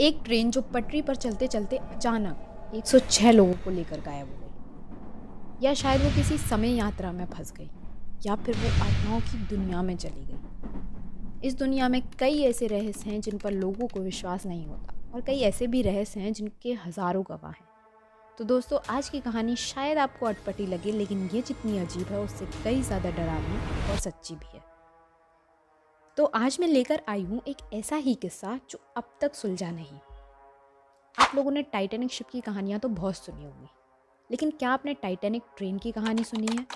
एक ट्रेन जो पटरी पर चलते चलते अचानक 106 लोगों को लेकर गायब हो गई, या शायद वो किसी समय यात्रा में फंस गई, या फिर वो आत्माओं की दुनिया में चली गई। इस दुनिया में कई ऐसे रहस्य हैं जिन पर लोगों को विश्वास नहीं होता, और कई ऐसे भी रहस्य हैं जिनके हज़ारों गवाह हैं। तो दोस्तों, आज की कहानी शायद आपको अटपटी लगे, लेकिन ये जितनी अजीब है उससे कई ज़्यादा डरावनी और सच्ची भी है। तो आज मैं लेकर आई हूँ एक ऐसा ही किस्सा जो अब तक सुलझा नहीं। आप लोगों ने टाइटैनिक शिप की कहानियाँ तो बहुत सुनी होंगी, लेकिन क्या आपने टाइटैनिक ट्रेन की कहानी सुनी है?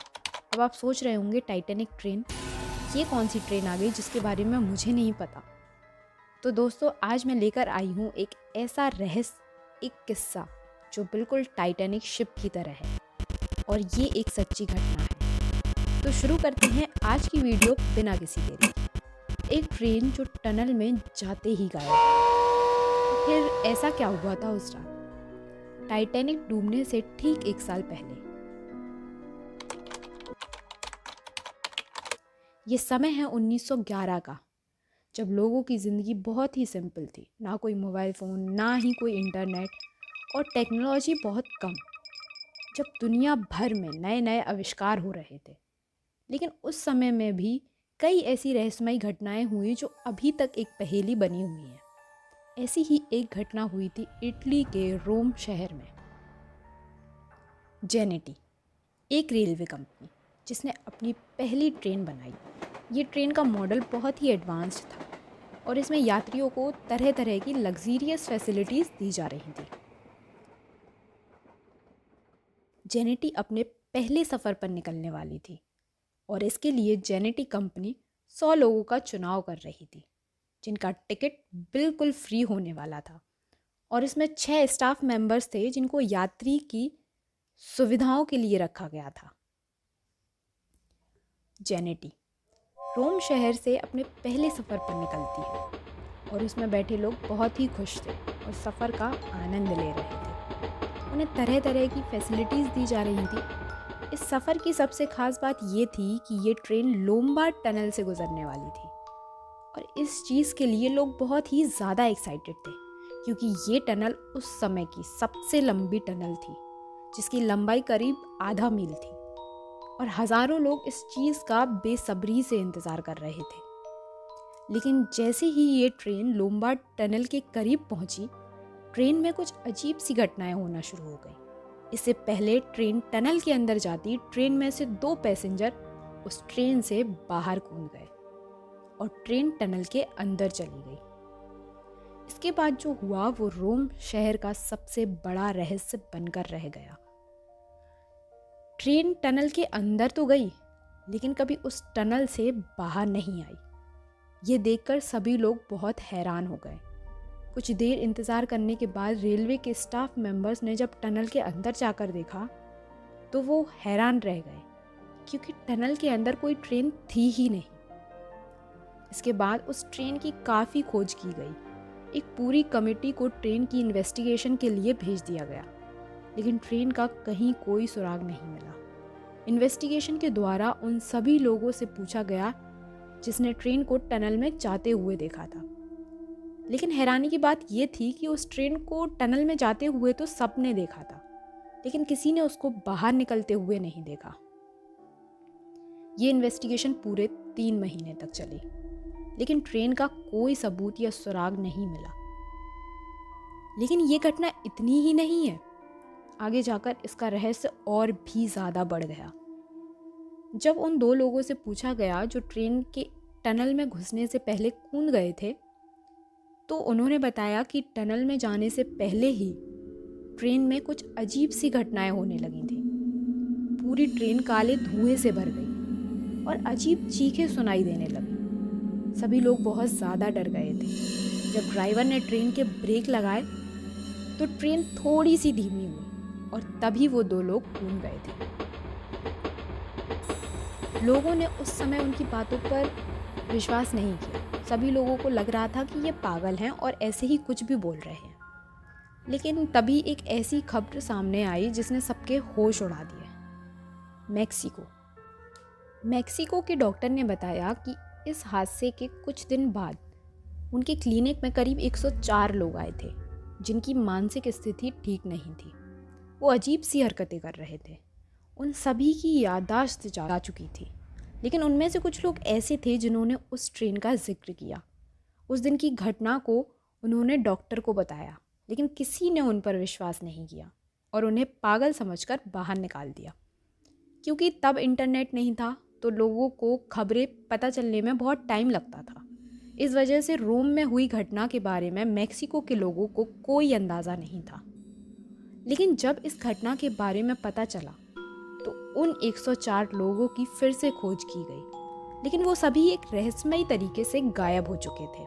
अब आप सोच रहे होंगे, टाइटैनिक ट्रेन, ये कौन सी ट्रेन आ गई जिसके बारे में मुझे नहीं पता। तो दोस्तों, आज मैं लेकर आई हूँ एक ऐसा रहस्य, एक किस्सा जो बिल्कुल टाइटैनिक शिप की तरह है, और ये एक सच्ची घटना है। तो शुरू करते हैं आज की वीडियो बिना किसी देरी के। एक ट्रेन जो टनल में जाते ही गायब। फिर ऐसा क्या हुआ था उस रात, टाइटैनिक डूबने से ठीक 1 साल पहले? ये समय है 1911 का, जब लोगों की ज़िंदगी बहुत ही सिंपल थी। ना कोई मोबाइल फ़ोन, ना ही कोई इंटरनेट, और टेक्नोलॉजी बहुत कम। जब दुनिया भर में नए नए आविष्कार हो रहे थे, लेकिन उस समय में भी कई ऐसी रहस्यमयी घटनाएं हुई जो अभी तक एक पहेली बनी हुई है। ऐसी ही एक घटना हुई थी इटली के रोम शहर में। जेनेटी, एक रेलवे कंपनी जिसने अपनी पहली ट्रेन बनाई। ये ट्रेन का मॉडल बहुत ही एडवांस्ड था, और इसमें यात्रियों को तरह तरह की लग्जीरियस फैसिलिटीज़ दी जा रही थी। जेनेटी अपने पहले सफ़र पर निकलने वाली थी, और इसके लिए जेनेटी कंपनी 100 लोगों का चुनाव कर रही थी, जिनका टिकट बिल्कुल फ्री होने वाला था। और इसमें 6 स्टाफ मेंबर्स थे जिनको यात्री की सुविधाओं के लिए रखा गया था। जेनेटी रोम शहर से अपने पहले सफ़र पर निकलती है, और उसमें बैठे लोग बहुत ही खुश थे और सफ़र का आनंद ले रहे थे। उन्हें तरह तरह की फैसिलिटीज़ दी जा रही थी। इस सफ़र की सबसे ख़ास बात ये थी कि ये ट्रेन लोम्बार्ड टनल से गुजरने वाली थी, और इस चीज़ के लिए लोग बहुत ही ज़्यादा एक्साइटेड थे, क्योंकि ये टनल उस समय की सबसे लंबी टनल थी, जिसकी लंबाई करीब आधा मील थी, और हज़ारों लोग इस चीज़ का बेसब्री से इंतज़ार कर रहे थे। लेकिन जैसे ही ये ट्रेन लोम्बार्ड टनल के करीब पहुंची, ट्रेन में कुछ अजीब सी घटनाएं होना शुरू हो गई। इससे पहले ट्रेन टनल के अंदर जाती, ट्रेन में से 2 पैसेंजर उस ट्रेन से बाहर कूद गए, और ट्रेन टनल के अंदर चली गई। इसके बाद जो हुआ वो रोम शहर का सबसे बड़ा रहस्य बनकर रह गया। ट्रेन टनल के अंदर तो गई, लेकिन कभी उस टनल से बाहर नहीं आई। ये देखकर सभी लोग बहुत हैरान हो गए। कुछ देर इंतज़ार करने के बाद रेलवे के स्टाफ मेंबर्स ने जब टनल के अंदर जाकर देखा, तो वो हैरान रह गए, क्योंकि टनल के अंदर कोई ट्रेन थी ही नहीं। इसके बाद उस ट्रेन की काफ़ी खोज की गई। एक पूरी कमेटी को ट्रेन की इन्वेस्टिगेशन के लिए भेज दिया गया, लेकिन ट्रेन का कहीं कोई सुराग नहीं मिला। इन्वेस्टिगेशन के द्वारा उन सभी लोगों से पूछा गया जिसने ट्रेन को टनल में जाते हुए देखा था, लेकिन हैरानी की बात यह थी कि उस ट्रेन को टनल में जाते हुए तो सबने देखा था, लेकिन किसी ने उसको बाहर निकलते हुए नहीं देखा। ये इन्वेस्टिगेशन पूरे 3 महीने तक चली, लेकिन ट्रेन का कोई सबूत या सुराग नहीं मिला। लेकिन ये घटना इतनी ही नहीं है, आगे जाकर इसका रहस्य और भी ज़्यादा बढ़ गया। जब उन 2 लोगों से पूछा गया जो ट्रेन के टनल में घुसने से पहले कूद गए थे, तो उन्होंने बताया कि टनल में जाने से पहले ही ट्रेन में कुछ अजीब सी घटनाएं होने लगी थी। पूरी ट्रेन काले धुएं से भर गई, और अजीब चीखें सुनाई देने लगी। सभी लोग बहुत ज़्यादा डर गए थे। जब ड्राइवर ने ट्रेन के ब्रेक लगाए, तो ट्रेन थोड़ी सी धीमी हुई, और तभी वो 2 लोग कूद गए थे। लोगों ने उस समय उनकी बातों पर विश्वास नहीं किया। सभी लोगों को लग रहा था कि ये पागल हैं और ऐसे ही कुछ भी बोल रहे हैं। लेकिन तभी एक ऐसी खबर सामने आई जिसने सबके होश उड़ा दिए। मैक्सिको के डॉक्टर ने बताया कि इस हादसे के कुछ दिन बाद उनके क्लिनिक में करीब 104 लोग आए थे जिनकी मानसिक स्थिति ठीक नहीं थी। वो अजीब सी हरकतें कर रहे थे। उन सभी की याददाश्त जा चुकी थी, लेकिन उनमें से कुछ लोग ऐसे थे जिन्होंने उस ट्रेन का जिक्र किया। उस दिन की घटना को उन्होंने डॉक्टर को बताया, लेकिन किसी ने उन पर विश्वास नहीं किया और उन्हें पागल समझकर बाहर निकाल दिया। क्योंकि तब इंटरनेट नहीं था तो लोगों को खबरें पता चलने में बहुत टाइम लगता था। इस वजह से रोम में हुई घटना के बारे में मेक्सिको के लोगों को कोई अंदाज़ा नहीं था। लेकिन जब इस घटना के बारे में पता चला तो उन 104 लोगों की फिर से खोज की गई, लेकिन वो सभी एक रहस्यमयी तरीके से गायब हो चुके थे।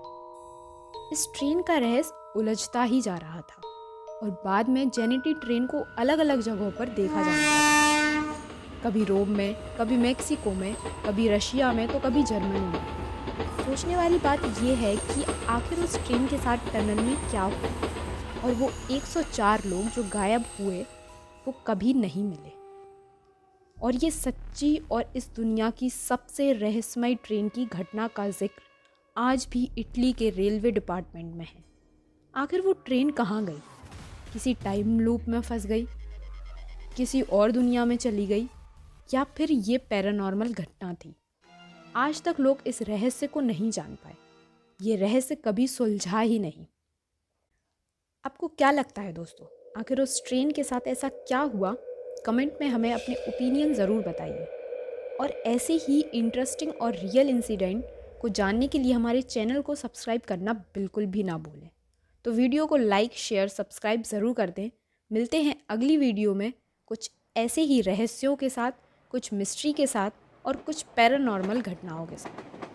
इस ट्रेन का रहस्य उलझता ही जा रहा था और बाद में जेनेटी ट्रेन को अलग अलग जगहों पर देखा जाने लगा। कभी रोम में, कभी मेक्सिको में, कभी रशिया में, तो कभी जर्मनी में। सोचने वाली बात यह है कि आखिर उस ट्रेन के साथ टनल में क्या हुआ और वो 104 लोग जो गायब हुए वो कभी नहीं मिले। और ये सच्ची और इस दुनिया की सबसे रहस्यमयी ट्रेन की घटना का जिक्र आज भी इटली के रेलवे डिपार्टमेंट में है। आखिर वो ट्रेन कहाँ गई? किसी टाइम लूप में फंस गई, किसी और दुनिया में चली गई, या फिर ये पैरानॉर्मल घटना थी? आज तक लोग इस रहस्य को नहीं जान पाए। ये रहस्य कभी सुलझा ही नहीं। आपको क्या लगता है दोस्तों, आखिर उस ट्रेन के साथ ऐसा क्या हुआ? कमेंट में हमें अपने ओपिनियन ज़रूर बताइए। और ऐसे ही इंटरेस्टिंग और रियल इंसिडेंट को जानने के लिए हमारे चैनल को सब्सक्राइब करना बिल्कुल भी ना भूलें। तो वीडियो को लाइक, शेयर, सब्सक्राइब ज़रूर कर दें। मिलते हैं अगली वीडियो में कुछ ऐसे ही रहस्यों के साथ, कुछ मिस्ट्री के साथ और कुछ पैरानॉर्मल घटनाओं के साथ।